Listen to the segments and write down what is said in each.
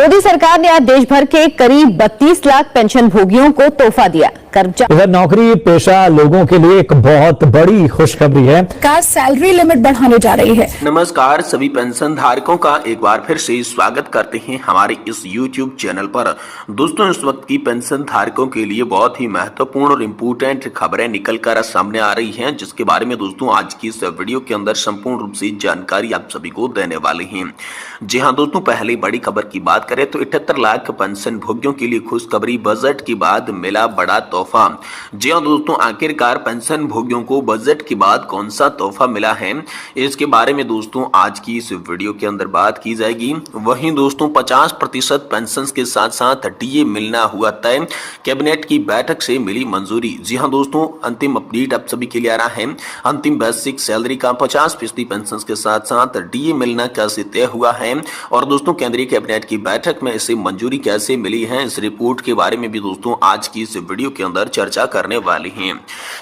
मोदी सरकार ने आज देश भर के करीब 32 लाख पेंशन भोगियों को तोहफा दिया। इधर नौकरी पेशा लोगों के लिए एक बहुत बड़ी खुशखबरी है। सरकार सैलरी लिमिट बढ़ाने जा रही है। नमस्कार सभी पेंशन धारकों का एक बार फिर से स्वागत करते हैं हमारे इस YouTube चैनल पर। दोस्तों, इस वक्त की पेंशन धारकों के लिए बहुत ही महत्वपूर्ण और इम्पोर्टेंट खबरें निकल कर सामने आ रही हैं, जिसके बारे में दोस्तों आज की इस वीडियो के अंदर संपूर्ण रूप से जानकारी आप सभी को देने वाले हैं। जी हाँ दोस्तों, पहली बड़ी खबर की बात करें तो 78 लाख पेंशन भोगियों के लिए खुशखबरी, बजट के बाद मिला बड़ा तोहफा। जी हाँ दोस्तों, आखिरकार पेंशन भोगियों को बजट के बाद कौन सा तोहफा मिला है, इसके बारे में दोस्तों आज की इस वीडियो के अंदर बात की जाएगी। वहीं दोस्तों 50% पेंशन के साथ साथ डीए मिलना हुआ तय, कैबिनेट की बैठक से मिली मंजूरी। जी हाँ दोस्तों, अंतिम अपडेट आप सभी के लिए आ रहा है। अंतिम बेसिक सैलरी का 50% पेंशन के साथ साथ डीए मिलना कैसे तय हुआ है और दोस्तों केंद्रीय कैबिनेट की बैठक में इसे मंजूरी कैसे मिली है, इस रिपोर्ट के बारे में भी दोस्तों आज की इस वीडियो के अंदर चर्चा करने वाले हैं।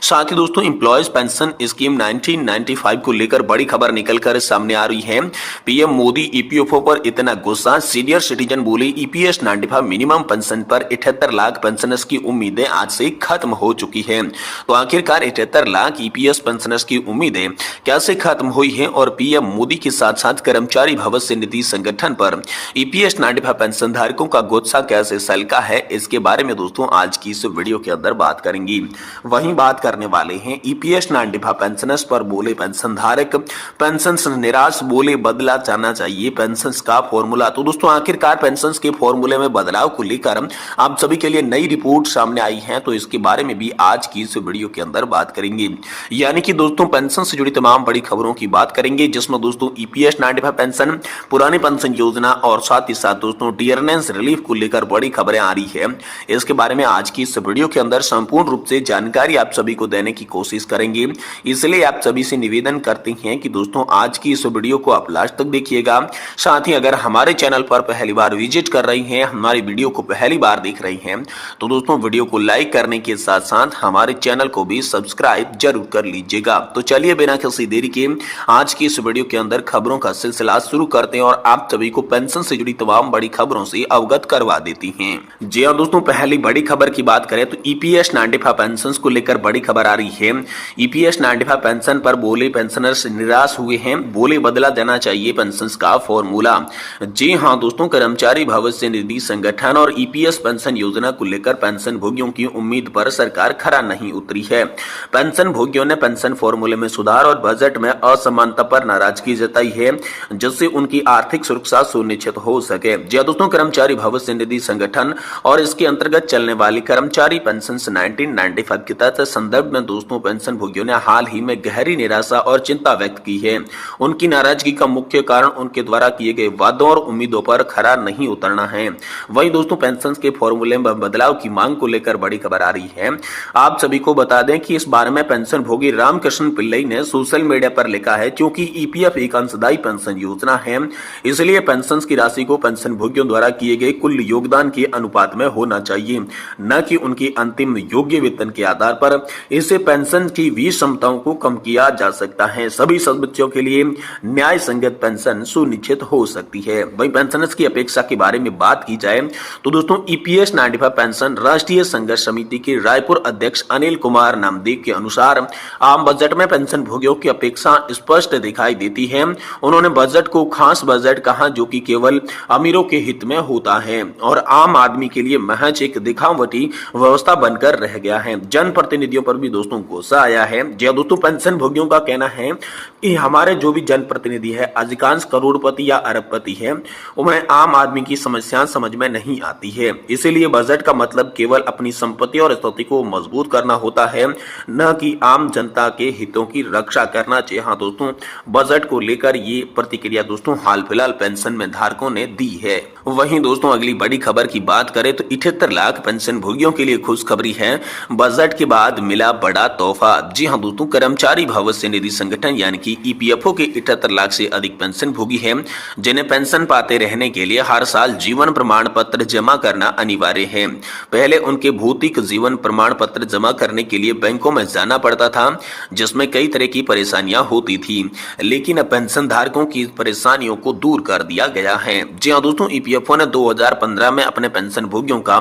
साथ ही दोस्तों एम्प्लॉयज पेंशन स्कीम 1995 को लेकर बड़ी खबर निकलकर सामने आ रही है। पीएम मोदी ईपीएफओ पर इतना गुस्सा, सीनियर सिटीजन बोले ईपीएस 95 मिनिमम पेंशन पर 78 लाख पेंशनर्स की उम्मीदें आज से खत्म हो चुकी है। तो आखिरकार 78 लाख ईपीएस पेंशनर्स की उम्मीदें कैसे खत्म हुई है और पीएम मोदी के साथ साथ कर्मचारी भविष्य निधि संगठन पर ईपीएस 95 पेंशन धारकों का गुस्सा कैसे सलका है, इसके बारे में दोस्तों आज की इस वीडियो के अंदर बात करेंगे। वहीं बात करने वाले हैं ईपीएस 95 पेंशनर्स पर बोले पेंशन धारक, पेंशन से निराश बोले बदला जाना चाहिए पेंशन का फॉर्मूला। तो दोस्तों आखिरकार पेंशन के फॉर्मूले में बदलाव को लेकर आप सभी के लिए नई रिपोर्ट सामने आई है, तो इसके बारे में भी आज की इस वीडियो के अंदर बात करेंगे। यानी कि दोस्तों पेंशन से जुड़ी तमाम बड़ी खबरों की बात करेंगे, जिसमें दोस्तों ईपीएस 95 पेंशन, पुरानी पेंशन योजना और साथ ही साथ दोस्तों डियरनेस रिलीफ को लेकर बड़ी खबरें आ रही है। इसके बारे में आज की इस वीडियो के अंदर संपूर्ण रूप से जानकारी आप सभी को देने की कोशिश करेंगे। इसलिए आप सभी से निवेदन करते हैं कि दोस्तों आज की इस वीडियो को आप लास्ट तक देखिएगा। साथ ही अगर हमारे चैनल पर पहली बार विजिट कर रही हैं, हमारी वीडियो को पहली बार देख रही हैं, तो दोस्तों वीडियो को लाइक करने के साथ साथ हमारे चैनल को भी सब्सक्राइब जरूर कर लीजिएगा। तो चलिए बिना किसी देरी के आज की इस वीडियो के अंदर खबरों का सिलसिला शुरू करते हैं और आप सभी को पेंशन से जुड़ी तमाम बड़ी खबरों से अवगत करवा देती हैं। जी हाँ दोस्तों, पहली बड़ी खबर की बात करें तो ईपीएस 95 पेंशन को लेकर बड़ी खबर आ रही है। ईपीएस 95 पेंशन पर बोले पेंशनर्स निराश हुए हैं, बोले बदला जाना चाहिए पेंशन का फॉर्मूला। जी हाँ दोस्तों, कर्मचारी भविष्य निधि संगठन और ईपीएस पेंशन योजना को लेकर पेंशन भोगियों की उम्मीद पर सरकार खरा नहीं उतरी है। पेंशन भोगियों ने पेंशन फॉर्मूले में सुधार और बजट में असमानता पर नाराजगी जताई है, जिससे उनकी आर्थिक सुरक्षा सुनिश्चित हो सके। जी हाँ दोस्तों, कर्मचारी भविष्य निधि संगठन और इसके अंतर्गत चलने वाली कर्मचारी पेंशन 1995 के तहत संदर्भ में दोस्तों पेंशन भोगियों ने हाल ही में गहरी निराशा और चिंता व्यक्त की है। उनकी नाराजगी का मुख्य कारण उनके द्वारा किए गए वादों और उम्मीदों पर खरा नहीं उतरना है। वहीं दोस्तों पेंशन के फॉर्मूले में बदलाव की मांग को लेकर बड़ी खबर आ रही है। आप सभी को बता दें कि इस बारे में पेंशन भोगी रामकृष्ण पिल्लई ने सोशल मीडिया पर लिखा है, क्योंकि ईपीएफ एक अंशदायी पेंशन योजना है, इसलिए पेंशन की राशि को पेंशन भोगियों द्वारा किए गए कुल योगदान के अनुपात में होना चाहिए, न कि उनकी अंतिम योग्य वेतन के आधार पर। इससे पेंशन की विषमताओं को कम किया जा सकता है, सभी सदस्यों के लिए न्याय संगत पेंशन सुनिश्चित हो सकती है। वहीं पेंशनर्स की अपेक्षा के बारे में बात की जाए तो दोस्तों ईपीएस 95 पेंशन राष्ट्रीय संघर्ष समिति के रायपुर अध्यक्ष अनिल कुमार नामदेव के अनुसार आम बजट में पेंशन भोगियों की अपेक्षा स्पष्ट दिखाई देती है। उन्होंने बजट को खास बजट कहा, जो कि केवल अमीरों के हित में होता है और आम आदमी के लिए महज एक दिखावटी व्यवस्था बनकर रह गया है। जनप्रतिनिधियों पर भी दोस्तों गुस्सा आया है। जी दोस्तों, पेंशन भोगियों का कहना है कि हमारे जो भी जनप्रतिनिधि है अधिकांश करोड़पति या अरबपति है, उन्हें आम आदमी की समस्याएं समझ में नहीं आती है। इसीलिए बजट का मतलब केवल अपनी संपत्ति और स्थिति को मजबूत करना होता है, न कि आम जनता के हितों की रक्षा करना चाहिए। हाँ दोस्तों, बजट को लेकर ये प्रतिक्रिया दोस्तों हाल फिलहाल पेंशन में धारकों ने दी है। वहीं दोस्तों अगली बड़ी खबर की बात करें तो 78 लाख पेंशन भोगियों के लिए खुशखबरी खुशखबरी है, बजट के बाद मिला बड़ा तोहफा। जी हां दोस्तों, कर्मचारी भविष्य निधि संगठन यानी कि ईपीएफओ के 78 लाख से अधिक पेंशन भोगी हैं, जिन्हें पेंशन पाते रहने के लिए हर साल जीवन प्रमाण पत्र जमा करना अनिवार्य है। पहले उनके भौतिक जीवन प्रमाण पत्र जमा करने के लिए बैंकों में जाना पड़ता था, जिसमें कई तरह की परेशानियां होती थी, लेकिन अब पेंशन धारकों की परेशानियों को दूर कर दिया गया है। जी हां दोस्तों, ईपीएफओ ने 2015 में अपने पेंशन भोगियों का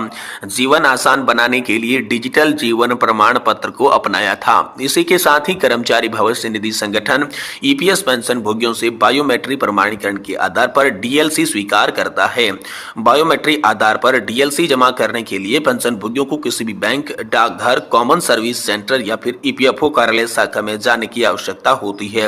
जीवन आसान बनाने के लिए डिजिटल जीवन प्रमाण पत्र को अपनाया था। इसी के साथ ही कर्मचारी भविष्य निधि संगठन ईपीएस पेंशन भोगियों से बायोमेट्रिक प्रमाणीकरण के आधार पर डीएलसी स्वीकार करता है। बायोमेट्रिक आधार पर डीएलसी जमा करने के लिए पेंशन भोगियों को किसी भी बैंक, डाकघर, कॉमन सर्विस सेंटर या फिर ईपीएफओ कार्यालय शाखा में जाने की आवश्यकता होती है,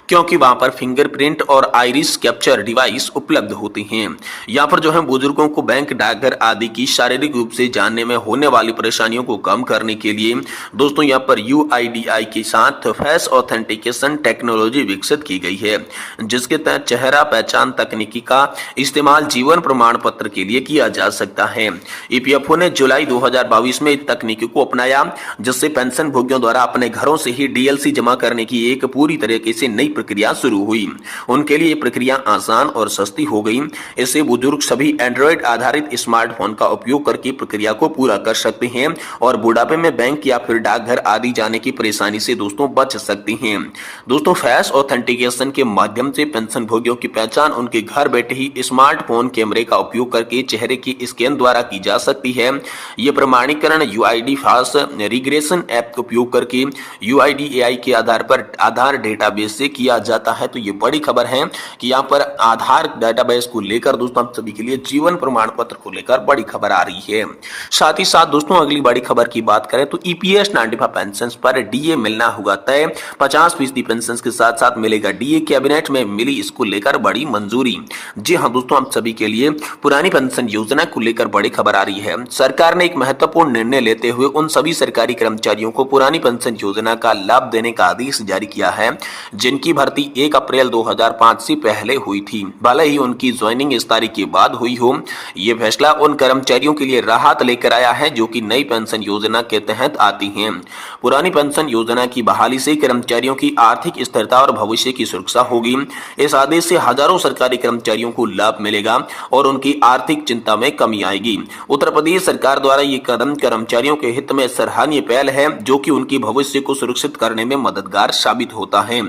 क्योंकि वहां पर फिंगरप्रिंट और आइरिस कैप्चर डिवाइस उपलब्ध होती हैं। यहाँ पर जो है बुजुर्गों को बैंक, डाकघर आदि की शारीरिक रूप से जानने में होने वाली परेशानियों को कम करने के लिए दोस्तों यहाँ पर यूआईडीआई के साथ फेस ऑथेंटिकेशन टेक्नोलॉजी विकसित की गई है, जिसके तहत चेहरा पहचान तकनीकी का इस्तेमाल जीवन प्रमाण पत्र के लिए किया जा सकता है। ईपीएफओ ने जुलाई 2022 में इस तकनीकी को अपनाया, जिससे पेंशन भोगियों द्वारा अपने घरों से ही डीएलसी जमा करने की एक पूरी तरीके से नई प्रक्रिया शुरू हुई। उनके लिए प्रक्रिया आसान और सस्ती हो गई। इससे बुजुर्ग सभी एंड्रॉइड आधारित स्मार्टफोन का उपयोग करके प्रक्रिया को पूरा कर सकते हैं और बुढ़ापे में बैंक या फिर डाकघर आदि जाने की परेशानी से दोस्तों बच सकते हैं। दोस्तों, फेस ऑथेंटिकेशन के माध्यम से पेंशन भोगियों की पहचान उनके घर बैठे ही स्मार्टफोन कैमरे का उपयोग करके चेहरे की स्कैन द्वारा की जा सकती है। यह प्रमाणीकरण यूआईडी फास्ट रिग्रेशन ऐप का उपयोग करके यूआईडीएआई के आधार पर आधार डेटाबेस से किया जाता है। तो ये बड़ी खबर है कि यहाँ पर आधार डेटाबेस को लेकर दोस्तों हम सभी के लिए जीवन प्रमाण पत्र को लेकर बड़ी खबर आ रही है। साथ ही साथ दोस्तों अगली बड़ी खबर की बात करें तो ईपीएस 95 पेंशन पर डीए मिलना होगा तय। 50% पेंशन के साथ साथ मिलेगा डीए। कैबिनेट में मिली इसको लेकर बड़ी मंजूरी। जी हाँ दोस्तों, हम सभी के लिए पुरानी पेंशन योजना को लेकर बड़ी खबर आ रही है। सरकार ने एक महत्वपूर्ण निर्णय लेते हुए उन सभी सरकारी कर्मचारियों को पुरानी पेंशन योजना का लाभ देने का आदेश जारी किया है, जिनकी भर्ती 1 अप्रैल 2005 से पहले हुई थी, भले ही उनकी ज्वाइनिंग इस तारीख के बाद हुई हो। यह फैसला उन कर्मचारियों के लिए राहत लेकर आया है जो कि नई पेंशन योजना के तहत आती हैं। पुरानी पेंशन योजना की बहाली से कर्मचारियों की आर्थिक स्थिरता और भविष्य की सुरक्षा होगी। इस आदेश से हजारों सरकारी कर्मचारियों को लाभ मिलेगा और उनकी आर्थिक चिंता में कमी आएगी। उत्तर प्रदेश सरकार द्वारा ये कदम कर्मचारियों के हित में सराहनीय पहल है, जो कि उनकी भविष्य को सुरक्षित करने में मददगार साबित होता है।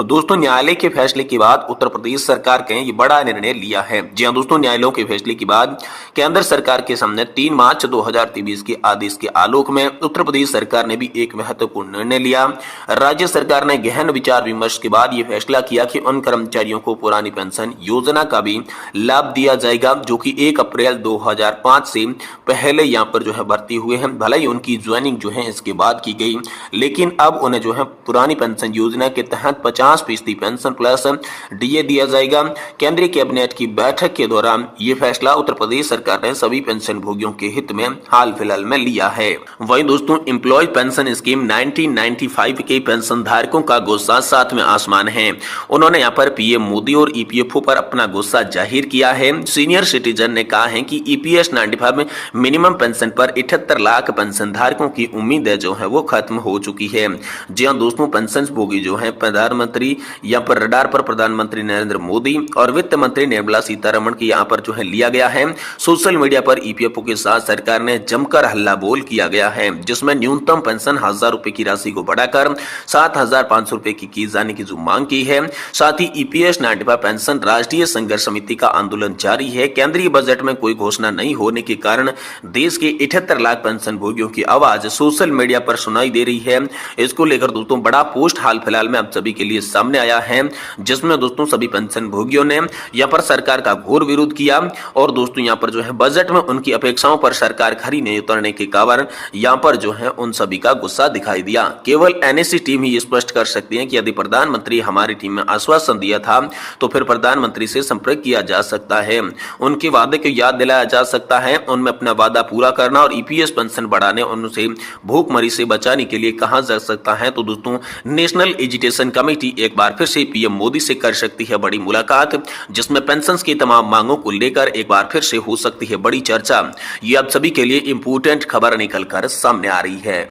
दोस्तों, न्यायालय के फैसले के बाद उत्तर प्रदेश सरकार ने ये बड़ा निर्णय लिया है। जी हां दोस्तों, न्यायालयों के फैसले के बाद केंद्र सरकार के सामने 3 मार्च 2023 के आदेश के आलोक में उत्तर प्रदेश सरकार ने भी एक महत्वपूर्ण निर्णय लिया। राज्य सरकार ने गहन विचार विमर्श के बाद यह फैसला किया कि उन कर्मचारियों को पुरानी पेंशन योजना का भी लाभ दिया जाएगा जो कि 1 अप्रैल 2005 से पहले यहाँ पर जो है भर्ती हुए हैं। भले ही उनकी ज्वाइनिंग जो है इसके बाद की गई, लेकिन अब उन्हें जो है पुरानी पेंशन योजना के तहत 50% पेंशन प्लस डीए दिया जाएगा। केंद्रीय कैबिनेट की बैठक के दौरान यह फैसला उत्तर प्रदेश सरकार ने सभी पेंशन भोगियों के हित में हाल फिलहाल में लिया है। वहीं दोस्तों, एम्प्लॉय पेंशन स्कीम 1995 के पेंशन धारकों का गुस्सा 7वें आसमान है। उन्होंने यहाँ पर पीएम मोदी और ईपीएफओ पर अपना गुस्सा जाहिर किया है। सीनियर सिटीजन ने कहा है कि ईपीएस 95 में मिनिमम पेंशन पर 78 लाख पेंशन धारकों की उम्मीदें जो है वो खत्म हो चुकी है। जी हाँ दोस्तों, पेंशन भोगी जो है प्रधानमंत्री यहाँ पर रडार पर प्रधानमंत्री नरेंद्र मोदी और वित्त मंत्री निर्मला सीतारमण की यहाँ पर जो है लिया गया है। सोशल मीडिया पर ईपीएफओ के साथ सरकार ने जमकर हल्ला बोल किया गया है, जिसमें न्यूनतम पेंशन 1000 रुपए की राशि को बढ़ाकर 7500 रुपए की जाने की जो मांग की है। साथ ही ईपीएस 95 पेंशन राष्ट्रीय संघर्ष समिति का आंदोलन जारी है। केंद्रीय बजट में कोई घोषणा नहीं होने के कारण देश के 78 लाख पेंशन भोगियों की आवाज सोशल मीडिया पर सुनाई दे रही है। इसको लेकर दोस्तों बड़ा पोस्ट हाल फिलहाल में आप सभी के लिए सामने आया है, जिसमें दोस्तों सभी पेंशन भोगियों ने यहाँ पर सरकार का घोर विरोध किया और दोस्तों यहाँ पर जो है बजट में उनकी अपेक्षाओं पर सरकार खरी नहीं उतरने के कारण यहाँ पर जो है उन सभी का गुस्सा दिखाई दिया। केवल एनएससी टीम ही स्पष्ट कर सकती है कि यदि प्रधानमंत्री हमारी टीम में आश्वासन दिया था तो फिर प्रधानमंत्री से संपर्क किया जा सकता है, उनके वादे को याद दिलाया जा सकता है, उनमें अपना वादा पूरा करना और ईपीएस पेंशन बढ़ाने उनसे भूखमरी से बचाने के लिए कहा जा सकता है। तो दोस्तों, नेशनल एजुकेशन कमेटी एक बार फिर से पीएम मोदी से कर सकती है बड़ी मुलाकात, जिसमें पेंशन की तमाम मांगों को लेकर एक बार फिर से हो सकती है बड़ी चर्चा। ये आप सभी के लिए इंपोर्टेंट खबर निकलकर सामने आ रही है।